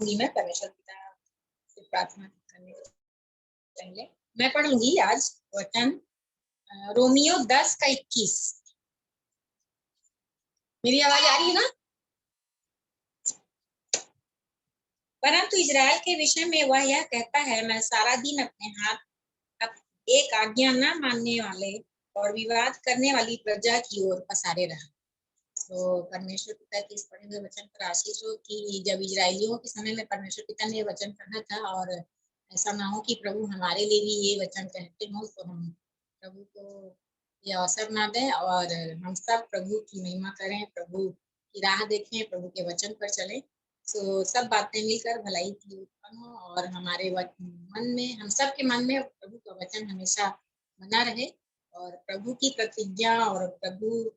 मैं परमेश्वर पिता से प्रार्थना करने से पहले मैं पढ़ूंगी आज वचन रोमियो 10 का 21। मेरी आवाज आ रही है ना? परंतु इजराइल के विषय में वह यह कहता है, मैं सारा दिन अपने हाथ एक आज्ञा न मानने वाले और विवाद करने वाली प्रजा की ओर पसारे रहा। तो परमेश्वर पिता के इस पढ़े हुए वचन पर आशीष हो कि जब इजरायलियों के समय में परमेश्वर पिता ने वचन पढ़ा था, और ऐसा ना हो कि प्रभु हमारे लिए भी ये वचन कहते हो, तो हम प्रभु को ये अवसर ना दें और हम सब प्रभु की महिमा करें, प्रभु की राह देखें, प्रभु के वचन पर चलें। सो सब बातें मिलकर भलाई की उत्पन्न हो और हमारे मन में, हम सब के मन में प्रभु का वचन हमेशा बना रहे और प्रभु की प्रतिज्ञा और प्रभु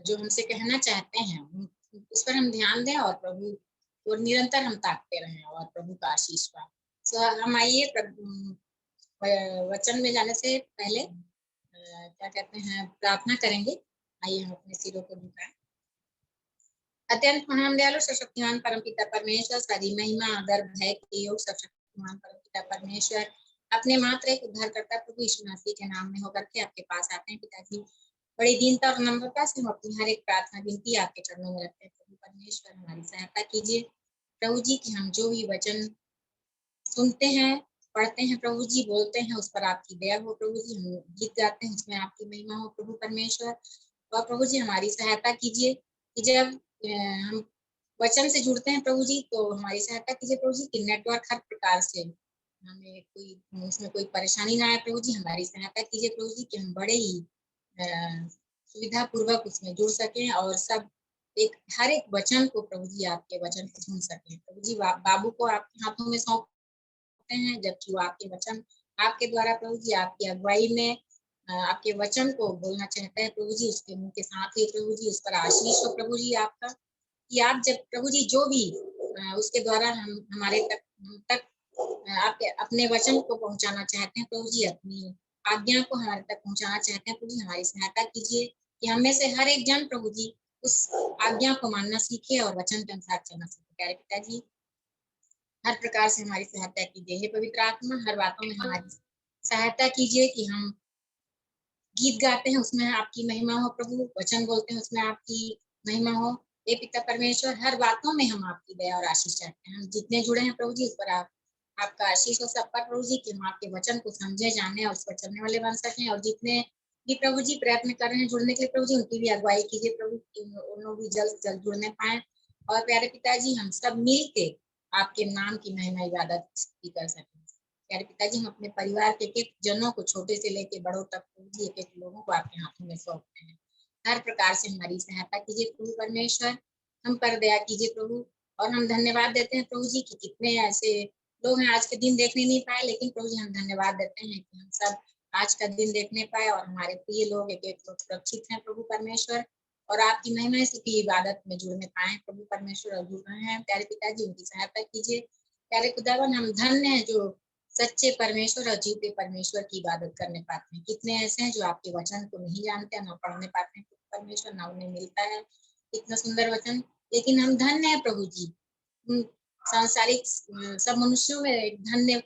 जो हमसे कहना चाहते हैं उस पर हम ध्यान दें और प्रभु और निरंतर हम ताकते रहें और प्रभु का आशीष पाए। सो हम आइए वचन में जाने से पहले क्या कहते हैं, प्रार्थना करेंगे। आइए हम अपने सिरों को झुकाएं। अत्यंत महान दयालु सशक्तिमान परमपिता परमेश्वर, सारी महिमा आदर भय के योग सशक्तिमान परमपिता परमेश्वर, अपने मात्र एक उद्धारकर्ता प्रभु यीशु मसीह के नाम में होकर के आपके पास आते हैं पिताजी। बड़ी दीनता और नम्रता से हम अपनी हर एक प्रार्थना विनती आपके चरणों में रखते हैं। प्रभु परमेश्वर हमारी सहायता कीजिए प्रभु जी कि हम जो भी वचन सुनते हैं, पढ़ते हैं प्रभु जी, बोलते हैं, उस पर आपकी दया हो प्रभु जी। हम गीत गाते हैं उसमें आपकी महिमा हो प्रभु परमेश्वर। और प्रभु जी हमारी सहायता कीजिए कि जब हम वचन से जुड़ते हैं प्रभु जी, तो हमारी सहायता कीजिए प्रभु जी कि नेटवर्क हर प्रकार से हमें कोई उसमें कोई परेशानी ना आए प्रभु जी। हमारी सहायता कीजिए प्रभु जी कि हम बड़े ही सुविधा पूर्वक उसमें जुड़ सकें और सब एक हर एक वचन को प्रभु जी, आपके वचन को सुन सकें प्रभु जी। बाबू को आपके हाथों में सौंपते हैं, जबकि वो आपके वचन आपके द्वारा प्रभु जी, आपकी अगुवाई में आपके वचन को बोलना चाहता है प्रभु जी। उसके मुंह के साथ ही प्रभु जी उस पर आशीष हो प्रभु जी आपका, कि आप जब प्रभु जी जो भी उसके द्वारा हम हमारे तक आपके अपने वचन को पहुंचाना चाहते हैं प्रभु जी, अपनी आज्ञा को हमारे तक पहुंचाना चाहते हैं प्रभु जी। हमारी सहायता कीजिए कि हम में से हर एक जन प्रभु जी उस आज्ञा को मानना सीखे और वचन के अनुसार चलना सीखे। प्यारे पिताजी हर प्रकार से हमारी सहायता कीजिए। हे पवित्र आत्मा, हर बातों में हमारी सहायता कीजिए कि हम गीत गाते हैं उसमें आपकी महिमा हो प्रभु, वचन बोलते हैं उसमें आपकी महिमा हो। हे पिता परमेश्वर, हर बातों में हम आपकी दया और आशीष चाहते हैं। हम जितने जुड़े हैं प्रभु जी, उस पर आपका आशीष हो सब पर प्रभु जी, कि हम आपके वचन को समझे, जाने और उस पर चलने वाले बन सकें। और जितने भी प्रभु जी प्रयत्न कर रहे हैं जुड़ने के लिए प्रभु जी, उनकी भी अगुवाई कीजिए प्रभु, उन लोग भी जल्द से जल्द जुड़ने पाए। और प्यारे पिताजी हम सब मिल के आपके नाम की महिमा इबादत कर सकें। प्यारे पिताजी हम अपने परिवार के एक जनों को, छोटे से लेके बड़ों तक प्रभु जी, एक लोगों को आपके हाथों में सौंपते हैं। हर प्रकार से हमारी सहायता कीजिए प्रभु परमेश्वर, हम पर दया कीजिए प्रभु। और हम धन्यवाद देते हैं प्रभु जी कि कितने ऐसे लोग हैं आज के दिन देखने नहीं पाए, लेकिन प्रभु जी हम धन्यवाद देते हैं कि हम सब आज का दिन देखने पाए और हमारे प्रिय लोग एक एक लोग सुरक्षित हैं प्रभु परमेश्वर, और आपकी महिमा से की इबादत में जुड़ने पाए प्रभु परमेश्वर और जुड़ रहे हैं। प्यारे पिताजी उनकी सहायता कीजिए। प्यारे खुदावन हम धन्य हैं जो सच्चे परमेश्वर और जीते परमेश्वर की इबादत करने पाते हैं। कितने ऐसे हैं जो आपके वचन को नहीं जानते, ना पढ़ने पाते हैं परमेश्वर, ना उन्हें मिलता है इतना सुंदर वचन। लेकिन हम धन्य हैं प्रभु जी, सांसारिक सब मनुष्यों में एक धन्य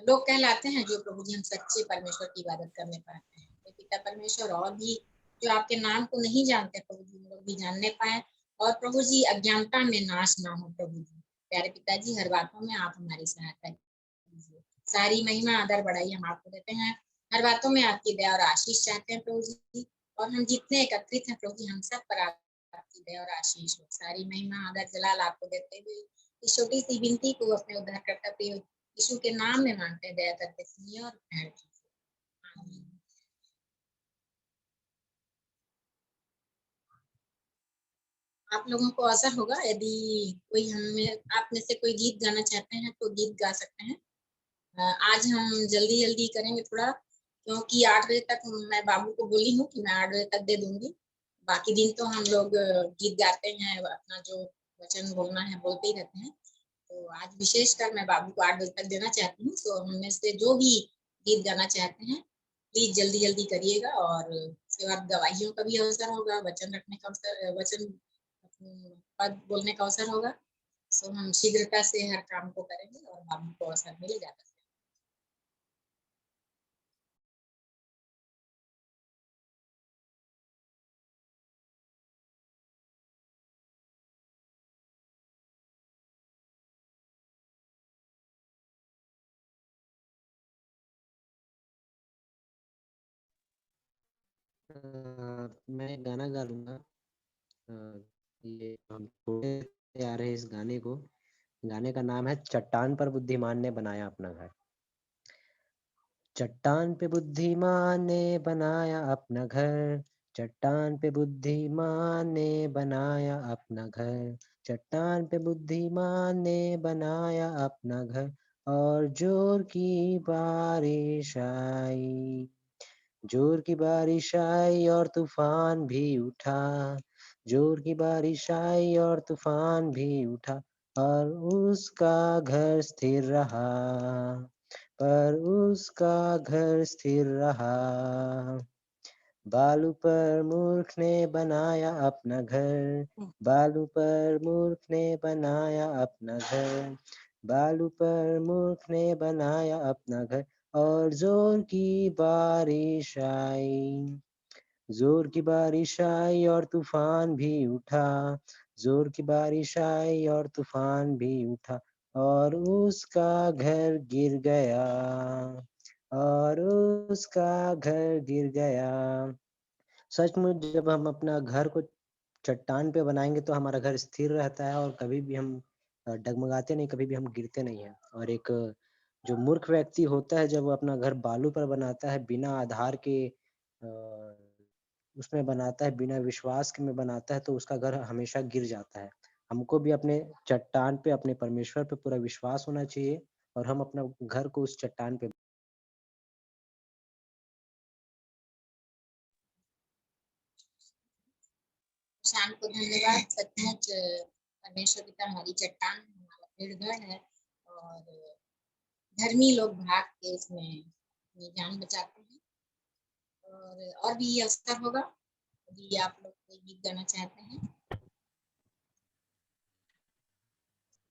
लोग कहलाते हैं जो प्रभु जी हम सच्चे परमेश्वर की इबादत करने पाते हैं। पिता परमेश्वर और भी जो आपके नाम को नहीं जानते प्रभु जी, लोग भी जानने पाए और प्रभु जी अज्ञानता में नाश ना हो प्रभु जी। प्यारे पिताजी हर बातों में आप हमारी सहायता कीजिए। सारी महिमा आदर बढ़ाई हम आपको देते हैं। हर बातों में आपकी दया और आशीष चाहते हैं प्रभु जी, और हम जितने एकत्रित हैं प्रभु जी, हम सब पर आपकी दया और आशीष हो। सारी महिमा आदर जलाल आपको देते हुए इस छोटी सी विनती को अपने उद्धारकर्ता प्रिय यीशु के नाम में मांगते हैं, दया करके सुनिए और ग्रहण कीजिए। आमीन। आप लोगों को अवसर होगा, यदि कोई हमें आप में से कोई गीत गाना चाहते हैं तो गीत गा सकते हैं। आज हम जल्दी जल्दी करेंगे थोड़ा, क्योंकि 8 बजे तक मैं बाबू को बोली हूँ कि मैं 8 बजे तक दे दूंगी। बाकी दिन तो हम लोग गीत गाते हैं, अपना जो वचन बोलना है बोलते ही रहते हैं। तो आज विशेषकर मैं बाबू को 8 बजे तक देना चाहती हूँ। तो हम में से जो भी गीत गाना चाहते हैं प्लीज जल्दी जल्दी करिएगा। और उसके बाद गवाहियों का भी अवसर होगा, वचन रखने का अवसर, वचन पद बोलने का अवसर होगा। सो हम शीघ्रता से हर काम को करेंगे और बाबू को अवसर मिलेगा। मैं एक गाना गा लूंगा। ये हम छोड़े आ रहे इस गाने को। गाने का नाम है चट्टान पर बुद्धिमान ने बनाया अपना घर। चट्टान पे बुद्धिमान ने बनाया अपना घर, चट्टान पे बुद्धिमान ने बनाया अपना घर, चट्टान पे बुद्धिमान ने बनाया अपना घर। और जोर की बारिश आई, जोर की बारिश आई और तूफान भी उठा, जोर की बारिश आई और तूफान भी उठा, और उसका घर स्थिर रहा, पर उसका घर स्थिर रहा। बालू पर मूर्ख ने बनाया अपना घर, बालू पर मूर्ख ने बनाया अपना घर, बालू पर मूर्ख ने बनाया अपना घर। और जोर की बारिश आई, जोर की बारिश आई और तूफान भी उठा, जोर की बारिश आई और तूफान भी उठा, और उसका घर गिर गया, और उसका घर गिर गया। सचमुच जब हम अपना घर को चट्टान पे बनाएंगे तो हमारा घर स्थिर रहता है, और कभी भी हम डगमगाते नहीं, कभी भी हम गिरते नहीं हैं। और एक जो मूर्ख व्यक्ति होता है, जब वो अपना घर बालू पर बनाता है, बिना आधार के उसमें बनाता है, बिना विश्वास के में बनाता है, तो उसका घर हमेशा गिर जाता है। हमको भी अपने चट्टान पे, अपने परमेश्वर पे पूरा विश्वास होना चाहिए, और हम अपना घर को उस चट्टान पे। शाम को धन्यवाद। सचमुच परमेश्वर पिता हमारी चट्टान, हमारा दृढ़ है, और धर्मी लोग भाग के इसमें अपनी जान बचाते हैं। और भी अवसर होगा, यदि आप लोग कोई गीत गाना चाहते हैं।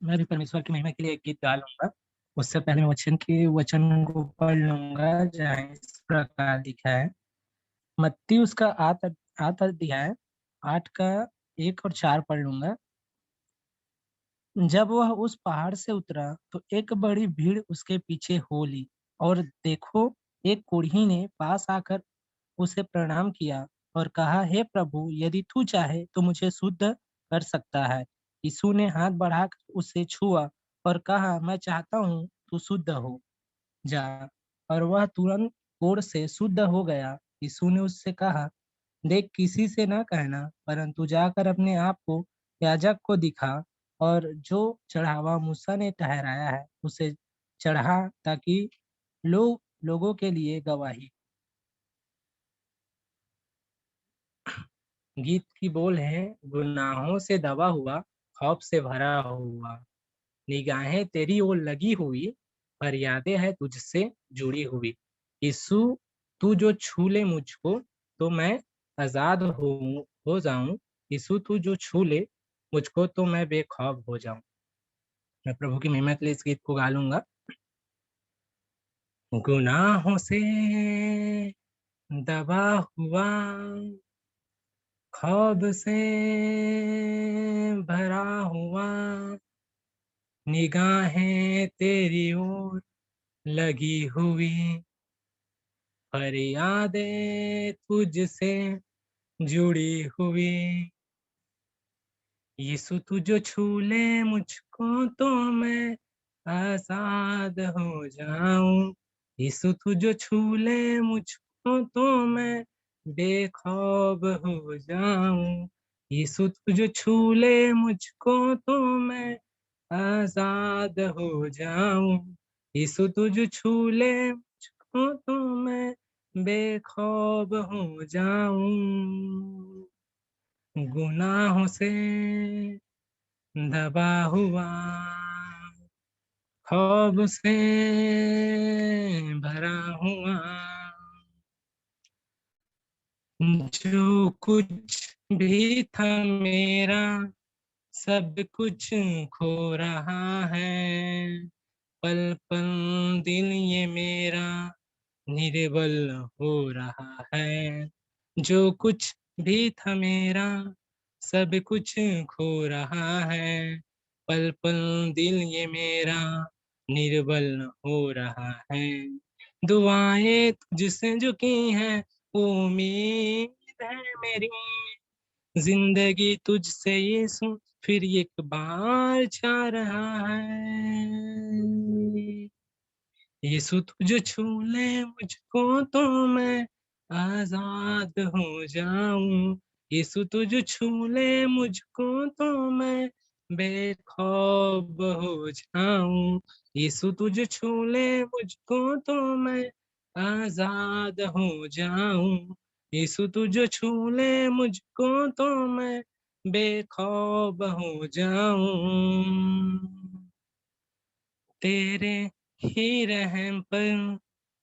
मैं भी परमेश्वर की महिमा के लिए एक गीत गा लूंगा। उससे पहले मैं वचन को पढ़ लूंगा, जहाँ इस प्रकार लिखा है। मत्ती उसका 8 अध्याय 8 का 1 और 4 पढ़ लूंगा। जब वह उस पहाड़ से उतरा तो एक बड़ी भीड़ उसके पीछे हो ली, और देखो, एक कोढ़ी ने पास आकर उसे प्रणाम किया और कहा, हे प्रभु, यदि तू चाहे तो मुझे शुद्ध कर सकता है। यीशु ने हाथ बढ़ाकर उसे छुआ और कहा, मैं चाहता हूँ, तू शुद्ध हो जा। और वह तुरंत कोढ़ से शुद्ध हो गया। यीशु ने उससे कहा, देख, किसी से न कहना, परंतु जाकर अपने आप को याजक को दिखा, और जो चढ़ावा मूसा ने ठहराया है उसे चढ़ा, ताकि लोगों के लिए गवाही। गीत की बोल है, गुनाहों से दबा हुआ, खौफ से भरा हुआ, निगाहें तेरी ओर लगी हुई, फरियादें है तुझसे जुड़ी हुई। यीशु, तू जो छू ले मुझको तो मैं आजाद हो जाऊं। यीशु, तू जो छू ले मुझको तो मैं बेखौफ हो जाऊं। मैं प्रभु की महिमा के लिए इस गीत को गा लूंगा। गुनाहों से दबा हुआ, खौफ से भरा हुआ, निगाहें तेरी ओर लगी हुई, फरियादें तुझसे जुड़ी हुई। यीशु, तू जो छू ले मुझको तो मैं आजाद हो जाऊं। यीशु, तू जो छू ले मुझको तो मैं बेखौफ हो जाऊं। यीशु, तू जो छू ले मुझको तो मैं आजाद हो जाऊं। यीशु, तू जो छू ले मुझको तो मैं बेखौफ हो जाऊं। गुनाहों से दबा हुआ, खौफ से भरा हुआ, जो कुछ भी था मेरा सब कुछ खो रहा है, पल पल दिल ये मेरा निर्बल हो रहा है। जो कुछ भी था मेरा सब कुछ खो रहा है, पल पल दिल ये मेरा निर्बल हो रहा है। दुआएं तुझसे जो की हैं उम्मीद है मेरी, जिंदगी तुझसे यीशु फिर एक बार चाह रहा है। यीशु तुझ छू ले मुझको तो मैं आजाद हो जाऊं। यीशु तुझ छू ले मुझको तो मैं बेखौफ हो जाऊं। यीशु तुझ छू ले मुझको तो मैं आजाद हो जाऊं। यीशु तुझ छू ले मुझको तो मैं बेखौफ हो जाऊं। तेरे ही रहम पर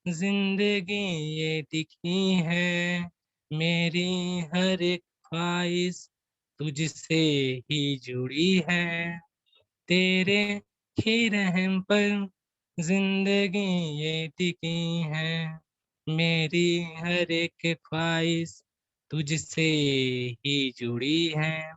जिंदगी ये टिकी है, मेरी हर एक ख्वाहिश तुझसे ही जुड़ी है। तेरे ही रहम पर जिंदगी ये टिकी है, मेरी हर एक ख्वाहिश तुझसे ही जुड़ी है।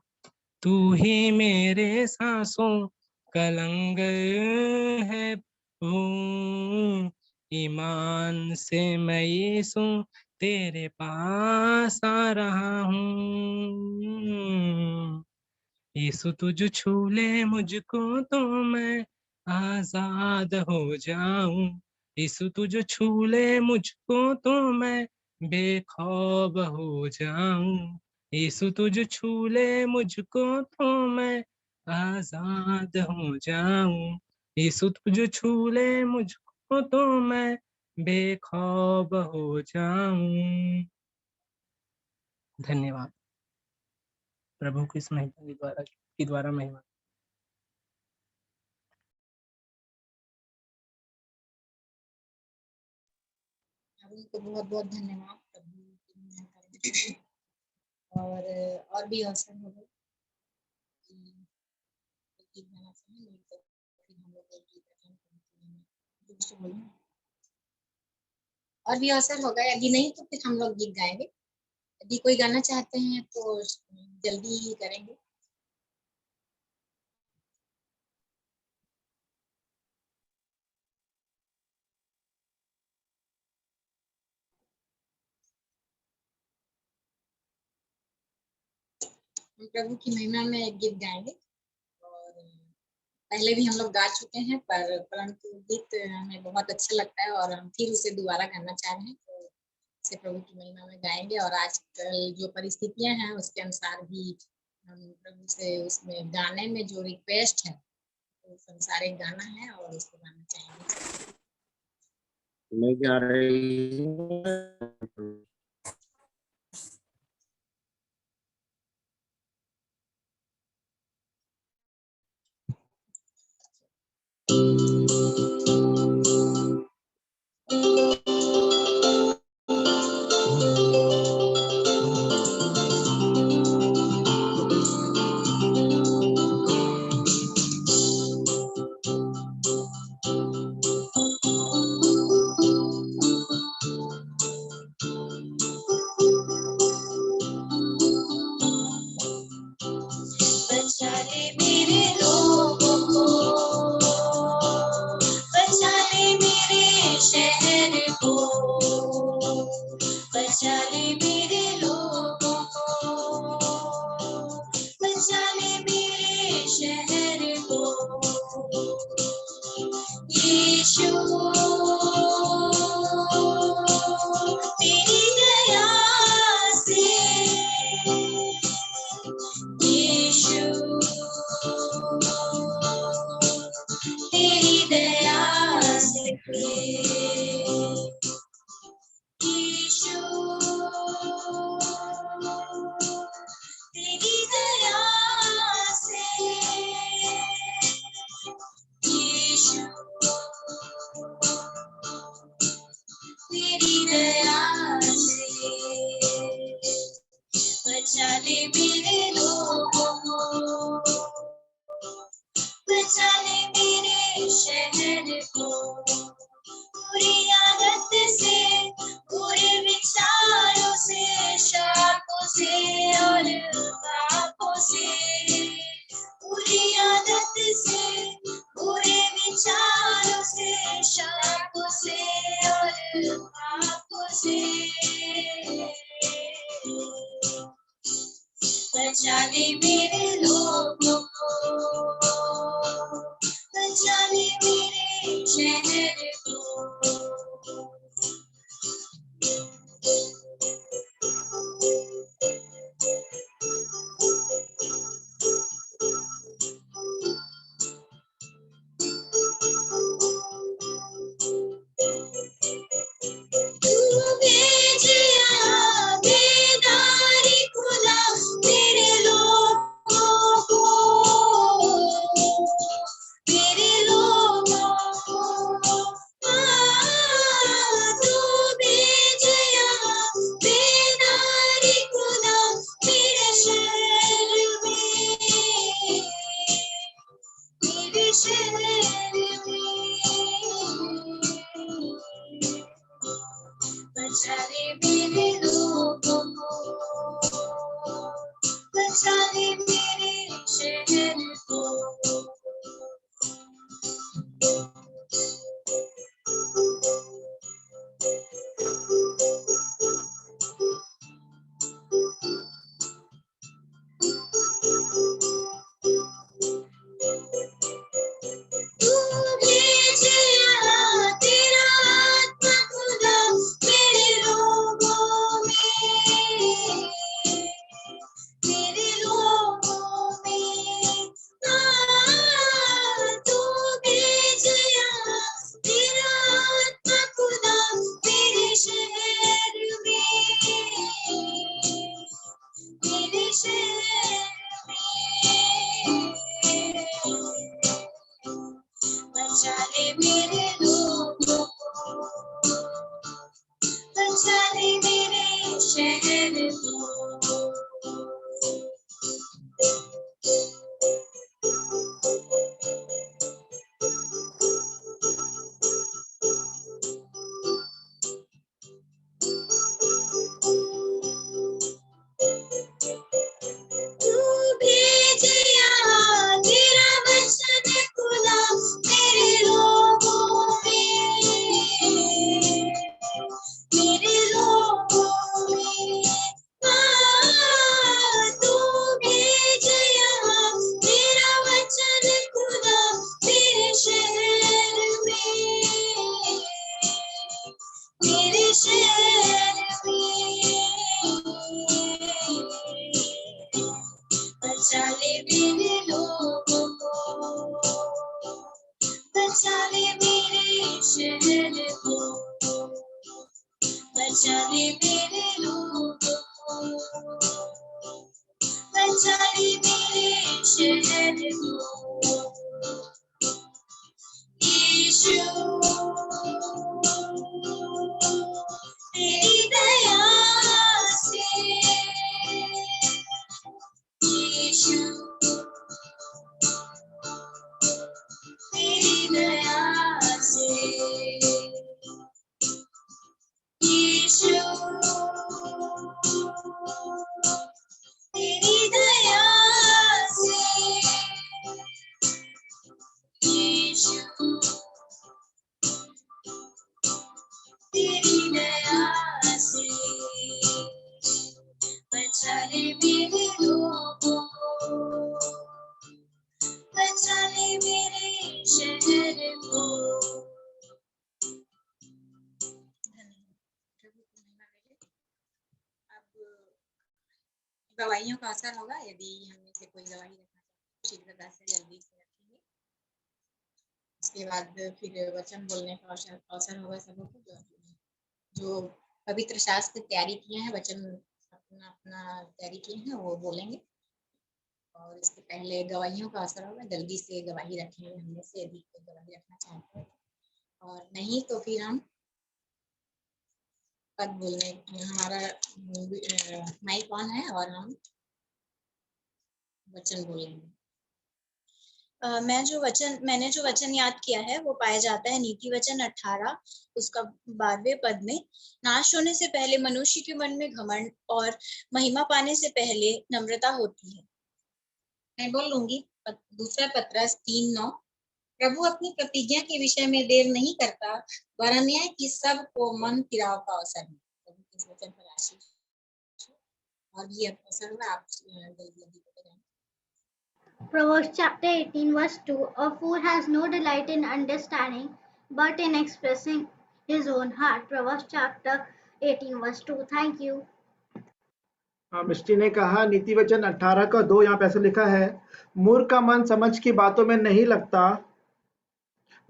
तू ही मेरे सांसों का लंगर है प्रभु, ईमान से मैं यीशु तेरे पास आ रहा हूँ। यीशु तुझ छू ले मुझको तो मैं आजाद हो जाऊं। यीशु तुझ छू ले मुझको तो मैं बेखौफ हो जाऊं। यीशु तुझ छू ले मुझको तो मैं आजाद हो जाऊं। यीशु तुझ छू ले मुझको तो मैं बेखौफ हो जाऊं। धन्यवाद। प्रभु की इस महिमा के द्वारा महिमा। उनको बहुत बहुत धन्यवाद प्रभु की महिमा करने के लिए। और भी अवसर होगा कि गीत गाना चाहिए नहीं तो फिर हम लोग एक गीत अटेंड करेंगे। कुछ बोलूं? और भी अवसर होगा, यदि नहीं तो फिर हम लोग गीत गाएंगे। यदि कोई गाना चाहते हैं तो जल्दी ही करेंगे। हम प्रभु की महिमा में एक गीत गाएंगे और पहले भी हम लोग गा चुके हैं, परंतु गीत हमें बहुत अच्छा लगता है और हम फिर उसे दोबारा गाना चाह रहे हैं, तो इसे प्रभु की महिमा में गाएंगे। और आजकल जो परिस्थितियां हैं उसके अनुसार भी हम प्रभु से उसमें गाने में जो रिक्वेस्ट है वो संसारिक गाना है और उसको गाना चाहेंगे। मैं गा रही हूँ। शहर को, बुरी आदत से, बुरे विचारों से, शापों से और पापों से, बुरी आदत से, बुरे विचारों से, शापों से और पापों से बचा ले मेरे लोगों को, बचा ले मेरे शहर को। तू भेज यहाँ बेदारी खुदा मेरे लोगों को, मेरे लोगों को। तू भेज यहाँ बेदारी खुदा मेरे शहर में, मेरे शहर में। बचा ले मेरे लोगों को, बचा ले मेरे शहर को। तू भेज यहाँ तेरा आत्मा खुदा मेरे लोगों में, मेरे लोगों में। तू भेज यहाँ तेरा आत्मा खुदा मेरे शहर में, मेरे शहर में। बचा ले मेरे लोगों को, बचा ले मेरे शहर को। तू भेज यहाँ तेरा वचन खुदा मेरे लोगों में, मेरे लोगों में। तू भेज यहाँ तेरा वचन खुदा मेरे शहर में, मेरे शहर में। बचा ले मेरे लोगों को, बचा ले मेरे शहर को, बचा ले मेरे लोगों को, बचा ले मेरे शहर को। यीशु तेरी दया से, यीशु तेरी दया से, यीशु तेरी दया से, यीशु तेरी दया से। बचा ले मेरे लोगों को, बचा ले मेरे शहर को। अब गवाहियों का असर होगा, यदि हम में से कोई गवाही रखना चाहते तो शीघ्रता से जल्दी से रखेंगे। इसके बाद फिर वचन बोलने का अवसर होगा सबको, जो पवित्र शास्त्र की तैयारी किए हैं, वचन अपना अपना तैयारी किए हैं, वो बोलेंगे। और इसके पहले गवाहियों का असर होगा, जल्दी से गवाही रखेंगे हम में से यदि कोई गवाही रखना चाहते हैं, और नहीं तो फिर हम पद बोलने, हमारा माइक ऑन है और हम वचन बोलेंगे। मैंने जो वचन याद किया है वो पाया जाता है नीति वचन 18 उसका 12वें पद में। नाश होने से पहले मनुष्य के मन में घमंड और महिमा पाने से पहले नम्रता होती है। मैं बोल लूंगी। दूसरा पत्रस 3:9 प्रभु अपनी प्रतिज्ञा के विषय में देर नहीं करता, वरन न्याय की सबको मन फिराव का अवसर है। प्रभु के इस वचन पर आशीष और ये अवसर हुआ आप जल्दी बताएं। Proverbs chapter 18 verse 2 A fool has no delight in understanding but in expressing his own heart. Proverbs chapter 18 verse 2. Thank you. मिष्टी ने कहा नीति वचन 18 का 2 यहाँ पे ऐसे लिखा है, मूर्ख का मन समझ की बातों में नहीं लगता,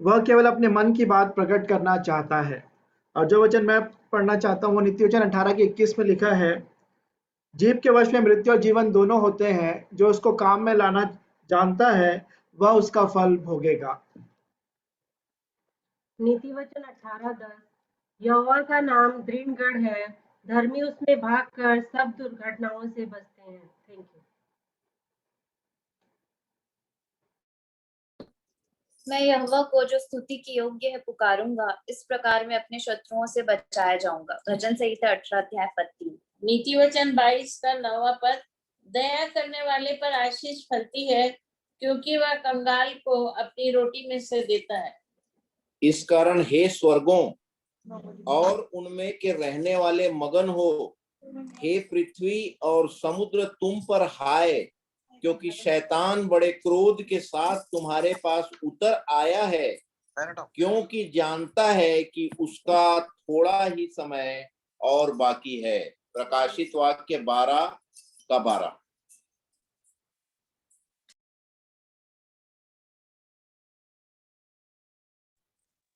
वह केवल अपने मन की बात प्रकट करना चाहता है। और जो वचन मैं पढ़ना चाहता हूँ वो नीति वचन 18 के 21 में लिखा है, जीभ के वश में मृत्यु और जीवन दोनों होते हैं, जो उसको काम में लाना जानता है वह उसका फल भोगेगा। नीति वचन 18:10 यहोवा का नाम दृढ़ गढ़ है, धर्मी उसमें भागकर सब दुर्घटनाओं से बचते हैं। Thank you. मैं यहोवा को जो स्तुति की योग्य है पुकारूंगा, इस प्रकार मैं अपने शत्रुओं से बचाया जाऊंगा। भजन संहिता 18 अध्याय पद 3। नीति वचन 22 का 9वां पद दया करने वाले पर आशीष फलती है, क्योंकि वह कंगाल को अपनी रोटी में से देता है। इस कारण हे स्वर्गों और उनमें के रहने वाले मगन हो, हे पृथ्वी और समुद्र तुम पर हाय, क्योंकि शैतान बड़े क्रोध के साथ तुम्हारे पास उतर आया है, क्योंकि जानता है कि उसका थोड़ा ही समय और बाकी है। प्रकाशित वाक्य 12 का 12।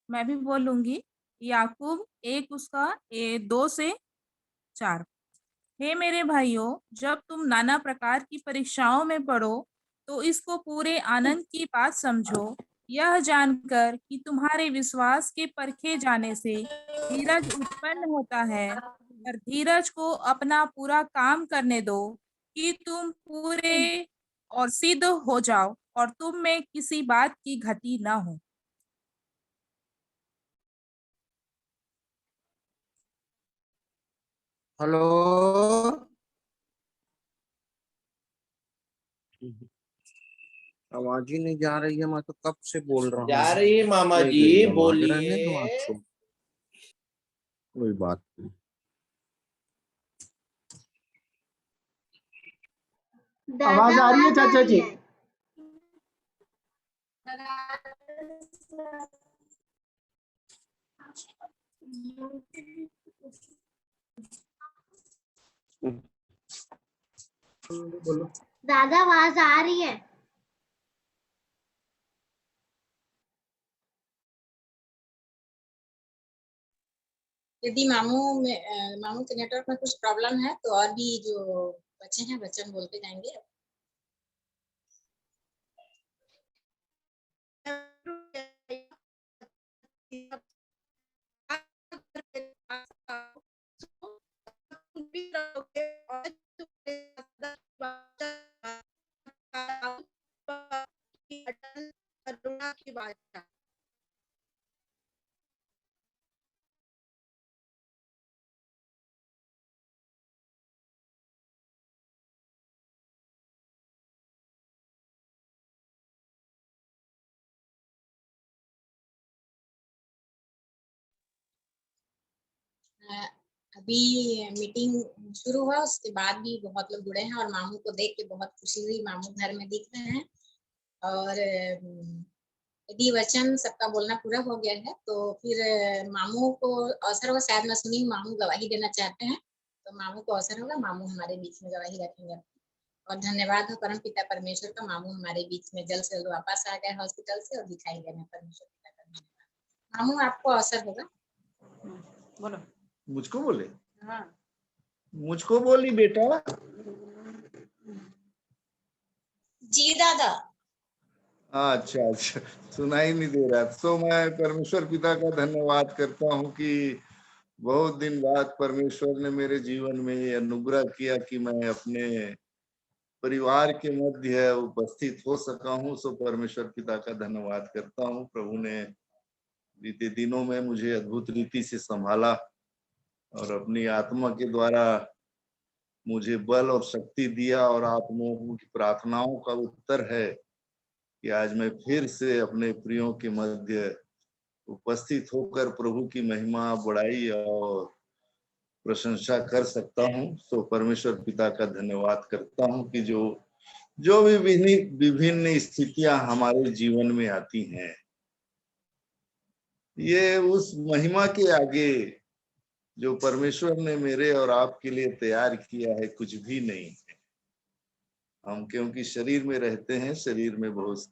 मैं भी बोलूंगी। याकूब 1 उसका 2 से 4। हे मेरे भाइयों, जब तुम नाना प्रकार की परीक्षाओं में पड़ो तो इसको पूरे आनंद की बात समझो, यह जानकर कि तुम्हारे विश्वास के परखे जाने से धीरज उत्पन्न होता है, और धीरज को अपना पूरा काम करने दो कि तुम पूरे और सिद्ध हो जाओ और तुम में किसी बात की घटी न हो। हेलो, आवाज ही नहीं जा रही है। मैं तो कब से बोल रहा हूँ। जा रही है मामा जी, बोलिए। कोई बात नहीं। आवाज आ रही है चाचा जी? बोलो। दादा आवाज आ रही है? यदि मामू के नेटवर्क में कुछ प्रॉब्लम है तो और भी जो बच्चे हैं वचन बोलते जाएंगे। अभी मीटिंग शुरू हुआ, उसके बाद भी बहुत लोग जुड़े हैं और मामू को देख के बहुत खुशी हुई। मामू घर में दिख रहे हैं और यदि वचन सबका बोलना पूरा हो गया है तो फिर मामू को अवसर होगा। शायद मैं सुनी मामू गवाही देना चाहते हैं, तो मामू को अवसर होगा, मामू हमारे बीच में गवाही रखेंगे। और धन्यवाद हो परम पिता परमेश्वर का, मामू हमारे बीच में जल्द से जल्द वापस आ गए हॉस्पिटल से और दिखाई देने परमेश्वर पिता का धन्यवाद। मामू आपको अवसर होगा, बोलो। मुझको बोले? हाँ मुझको बोली बेटा। जी दादा। अच्छा, सुनाई नहीं दे रहा। तो मैं परमेश्वर पिता का धन्यवाद करता हूँ कि बहुत दिन बाद परमेश्वर ने मेरे जीवन में ये अनुग्रह किया कि मैं अपने परिवार के मध्य उपस्थित हो सका हूँ, सो परमेश्वर पिता का धन्यवाद करता हूँ। प्रभु ने बीते दिनों में मुझे अद्भुत रीति से संभाला और अपनी आत्मा के द्वारा मुझे बल और शक्ति दिया, और आप लोगों की प्रार्थनाओं का उत्तर है कि आज मैं फिर से अपने प्रियों के मध्य उपस्थित होकर प्रभु की महिमा, बड़ाई और प्रशंसा कर सकता हूँ। तो परमेश्वर पिता का धन्यवाद करता हूँ कि जो भी विभिन्न स्थितियां हमारे जीवन में आती हैं, ये उस महिमा के आगे जो परमेश्वर ने मेरे और आपके लिए तैयार किया है कुछ भी नहीं है। हम क्योंकि शरीर में रहते हैं, शरीर में बहुत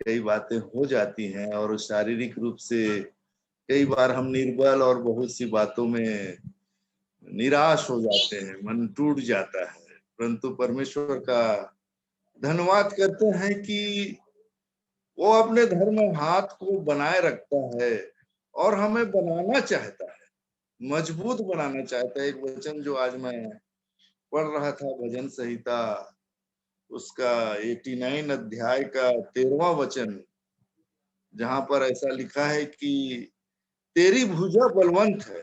कई बातें हो जाती हैं और शारीरिक रूप से कई बार हम निर्बल और बहुत सी बातों में निराश हो जाते हैं, मन टूट जाता है। परंतु परमेश्वर का धन्यवाद करते हैं कि वो अपने धर्म हाथ को बनाए रखता है और हमें बनाना चाहता है, मजबूत बनाना चाहता है। एक वचन जो आज मैं पढ़ रहा था भजन संहिता उसका 89 अध्याय का 13वां वचन, जहां पर ऐसा लिखा है कि तेरी भुजा बलवंत है,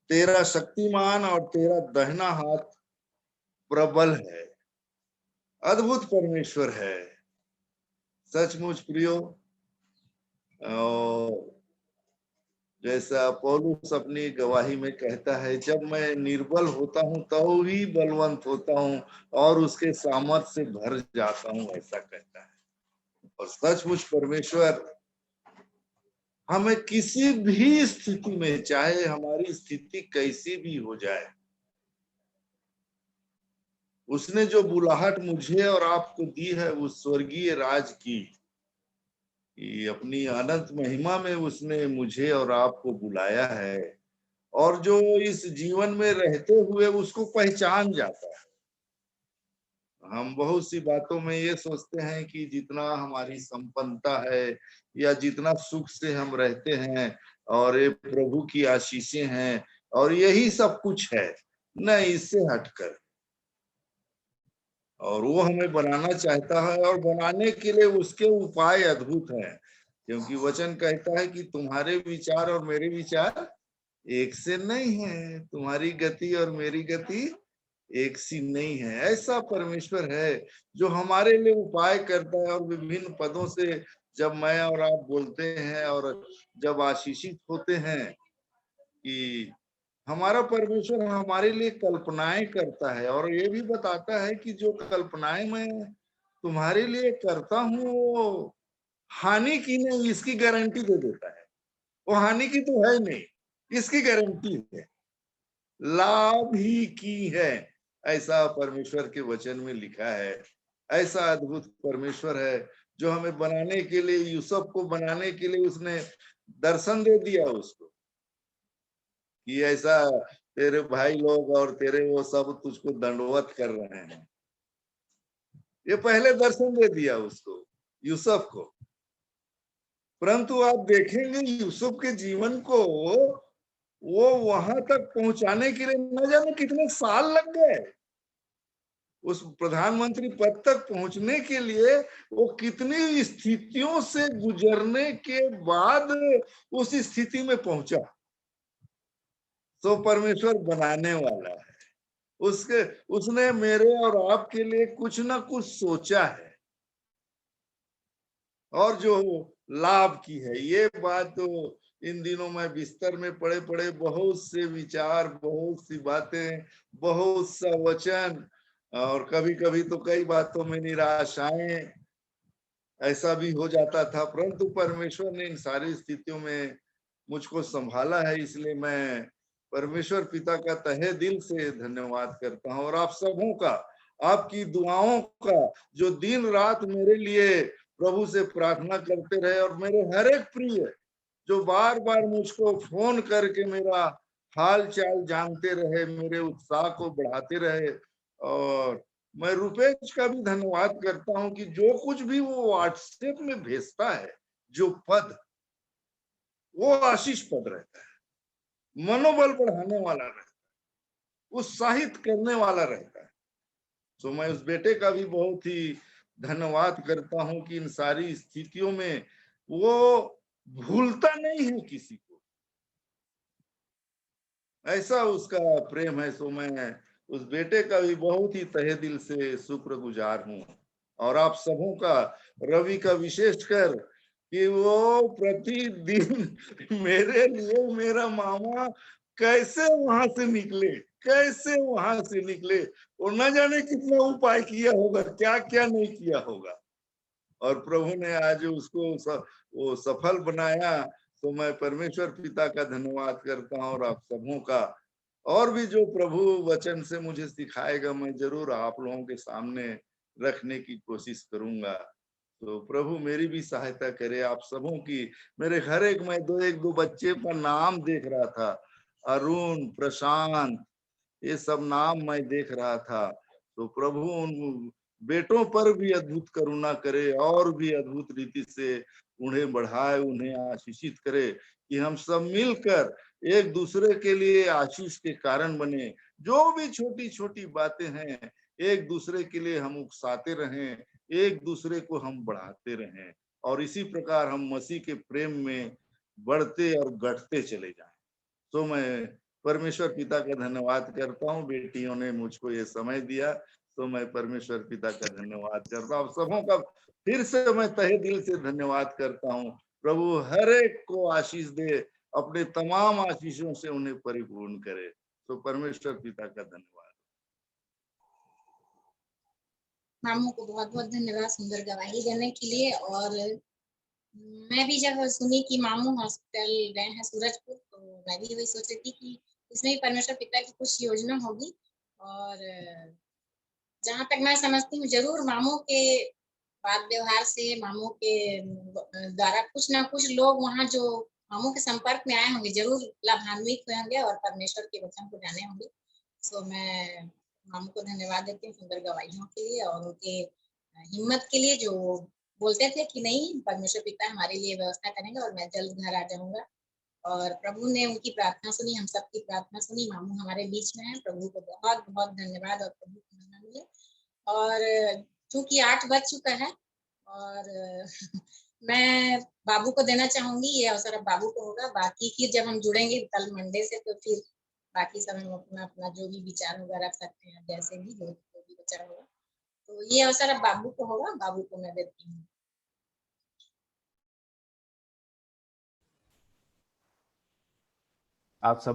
तेरा शक्तिमान और तेरा दाहिना हाथ प्रबल है। अद्भुत परमेश्वर है सचमुच प्रियो। और जैसा पौलुस अपनी गवाही में कहता है, जब मैं निर्बल होता हूं तो ही बलवंत होता हूं और उसके सामर्थ से भर जाता हूं, ऐसा कहता है। और सचमुच परमेश्वर हमें किसी भी स्थिति में, चाहे हमारी स्थिति कैसी भी हो जाए, उसने जो बुलाहट मुझे और आपको दी है उस स्वर्गीय राज की, अपनी अनंत महिमा में उसने मुझे और आपको बुलाया है, और जो इस जीवन में रहते हुए उसको पहचान जाता है। हम बहुत सी बातों में ये सोचते हैं कि जितना हमारी संपन्नता है या जितना सुख से हम रहते हैं और ये प्रभु की आशीषें हैं और यही सब कुछ है, न इससे हटकर। और वो हमें बनाना चाहता है और बनाने के लिए उसके उपाय अद्भुत हैं, क्योंकि वचन कहता है कि तुम्हारे विचार और मेरे विचार एक से नहीं है, तुम्हारी गति और मेरी गति एक सी नहीं है। ऐसा परमेश्वर है जो हमारे लिए उपाय करता है। और विभिन्न पदों से जब मैं और आप बोलते हैं और जब आशीषित होते हैं कि हमारा परमेश्वर हमारे लिए कल्पनाएं करता है, और ये भी बताता है कि जो कल्पनाएं मैं तुम्हारे लिए करता हूँ वो हानि की नहीं, इसकी गारंटी दे देता है। वो हानि की तो है नहीं, इसकी गारंटी है, लाभ ही की है, ऐसा परमेश्वर के वचन में लिखा है। ऐसा अद्भुत परमेश्वर है जो हमें बनाने के लिए, यूसुफ को बनाने के लिए उसने दर्शन दे दिया उसको कि ऐसा तेरे भाई लोग और तेरे वो सब तुझको दंडवत कर रहे हैं। ये पहले दर्शन दे दिया उसको, यूसुफ को। परंतु आप देखेंगे यूसुफ के जीवन को वो वहां तक पहुंचाने के लिए न जाने कितने साल लग गए। उस प्रधानमंत्री पद तक पहुंचने के लिए वो कितनी स्थितियों से गुजरने के बाद उस स्थिति में पहुंचा। तो परमेश्वर बनाने वाला है, उसने मेरे और आपके लिए कुछ ना कुछ सोचा है और जो लाभ की है। ये बात तो इन दिनों में बिस्तर में पड़े पड़े बहुत से विचार, बहुत सी बातें, बहुत सा वचन, और कभी कभी तो कई बातों में निराशाएं, ऐसा भी हो जाता था। परंतु परमेश्वर ने इन सारी स्थितियों में मुझको संभाला है, इसलिए मैं परमेश्वर पिता का तहे दिल से धन्यवाद करता हूँ। और आप सबों का, आपकी दुआओं का, जो दिन रात मेरे लिए प्रभु से प्रार्थना करते रहे, और मेरे हर एक प्रिय जो बार बार मुझको फोन करके मेरा हाल चाल जानते रहे, मेरे उत्साह को बढ़ाते रहे। और मैं रुपेश का भी धन्यवाद करता हूं कि जो कुछ भी वो व्हाट्सएप में भेजता है, जो पद, वो आशीष पद रहता है, मनोबल बढ़ाने वाला रहता है, उत्साहित करने वाला रहता है। तो मैं उस बेटे का भी बहुत ही धन्यवाद करता हूं कि इन सारी स्थितियों में वो भूलता नहीं है किसी को, ऐसा उसका प्रेम है। सो मैं उस बेटे का भी बहुत ही तहे दिल से शुक्रगुजार हूँ। और आप सबों का, रवि का विशेषकर, कि वो प्रतिदिन मेरे लिए, मेरा मामा कैसे वहां से निकले, वो न जाने कितना उपाय किया होगा, क्या क्या नहीं किया होगा, और प्रभु ने आज उसको वो सफल बनाया। तो मैं परमेश्वर पिता का धन्यवाद करता हूँ, और आप सबों का। और भी जो प्रभु वचन से मुझे सिखाएगा, मैं जरूर आप लोगों के सामने रखने की कोशिश करूंगा। तो प्रभु मेरी भी सहायता करे, आप सबों की। मेरे हर एक, मैं एक दो बच्चे का नाम देख रहा था, अरुण, प्रशांत, ये सब नाम मैं देख रहा था। तो प्रभु उन बेटों पर भी अद्भुत करुणा करे, और भी अद्भुत रीति से उन्हें बढ़ाए, उन्हें आशीषित करे, कि हम सब मिलकर एक दूसरे के लिए आशीष के कारण बने। जो भी छोटी छोटी बातें हैं, एक दूसरे के लिए हम उकसाते रहें, एक दूसरे को हम बढ़ाते रहें, और इसी प्रकार हम मसीह के प्रेम में बढ़ते और गढ़ते चले जाएं। तो मैं परमेश्वर पिता का धन्यवाद करता हूँ, बेटियों ने मुझको ये समय दिया, तो मैं परमेश्वर पिता का धन्यवाद करता हूँ। सबों का फिर से मैं तहे दिल से धन्यवाद करता हूँ। प्रभु हर एक को आशीष दे, अपने तमाम आशीषों से उन्हें परिपूर्ण करे। तो परमेश्वर पिता का धन्यवाद। मामू को बहुत बहुत धन्यवाद सुंदर गवाही देने के लिए। और मैं भी जब सुनी कि मामू हॉस्पिटल गए हैं सूरजपुर, तो मैं भी वही सोच रही थी कि इसमें भी परमेश्वर पिता की कुछ योजना होगी। और जहाँ तक मैं समझती हूँ, जरूर मामू के बात व्यवहार से, मामू के द्वारा कुछ ना कुछ लोग वहाँ जो मामू के संपर्क में आए होंगे, जरूर लाभान्वित हुए होंगे और परमेश्वर के वचन को जाने होंगे। सो मैं मामू को धन्यवाद देती हूँ सुंदर गवाहियों के लिए, और उनके हिम्मत के लिए, जो बोलते थे कि नहीं, परमेश्वर पिता हमारे लिए व्यवस्था करेंगे और मैं जल्द घर आ जाऊंगा। और प्रभु ने उनकी प्रार्थना सुनी, हम सबकी प्रार्थना सुनी। मामू हमारे बीच में है। प्रभु को बहुत बहुत धन्यवाद और प्रभु को महिमा मिले। और चूंकि 8 बज चुका है, और मैं बाबू को देना चाहूंगी, ये अवसर अब बाबू को होगा। बाकी फिर जब हम जुड़ेंगे कल मंडे से, तो फिर बाकी सब हम अपना अपना जो भी विचार होगा रख सकते हैं, जैसे भी जो भी विचार होगा। तो ये अवसर अब बाबू को होगा, बाबू को मैं देती हूँ। आप सब